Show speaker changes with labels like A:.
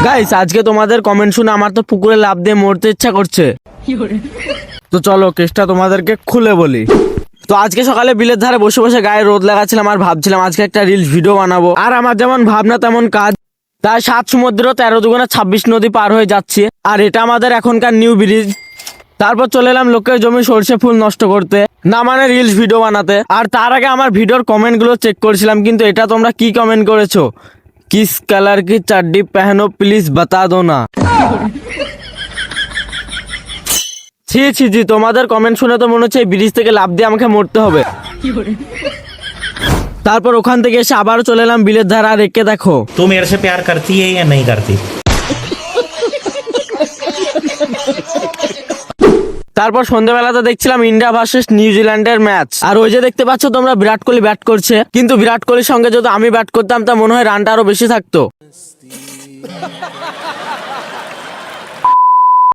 A: Guys আজকে তোমাদের comment শুনে আমার তো পুকুরে লাফ দিয়ে মরতে ইচ্ছা করছে। তো চলো কেসটা তোমাদেরকে খুলে বলি। তো আজকে সকালে বিলের ধারে বসে বসে গায়ে রোদ লাগাচ্ছিলাম আর ভাবছিলাম আজকে একটা রিলস ভিডিও বানাবো। আর আমার যেমন ভাবনা তেমন কাজ। তাই 7 সমুদ্র 13 দুগুণে 26 নদী পার হয়ে যাচ্ছি। আর এটা আমাদের এখনকার নিউ ব্রিজ। তারপর চলে এলাম লোকের জমি সরষে ফুল নষ্ট করতে, না মানে রিলস ভিডিও বানাতে। আর তার আগে আমার ভিডিওর কমেন্ট গুলো চেক করেছিলাম, কিন্তু এটা তোমরা কি কমেন্ট করেছো? কিস কালার কি চাড্ডি পেহনো প্লিজ বাতা দো না। ছি ছি জি, তোমাদের কমেন্ট শুনে তো মনে হচ্ছে এই ব্রিজ থেকে লাফ দিয়ে আমাকে মরতে হবে। তারপর ওখান থেকে এসে আবারও চলে এলাম বিলের ধারা। আর একে দেখো,
B: तू मेरे से प्यार करती है या नहीं करती?
A: তারপর সন্ধ্যাবেলাতে দেখছিলাম ইন্ডিয়া ভার্সেস নিউজিল্যান্ডের ম্যাচ। আর ওই যে দেখতে পাচ্ছ তোমরা, বিরাট কোহলি ব্যাট করছে। কিন্তু বিরাট কোহলির সঙ্গে যদি আমি ব্যাট করতাম তা মনে হয় রানটা আরো বেশি থাকতো।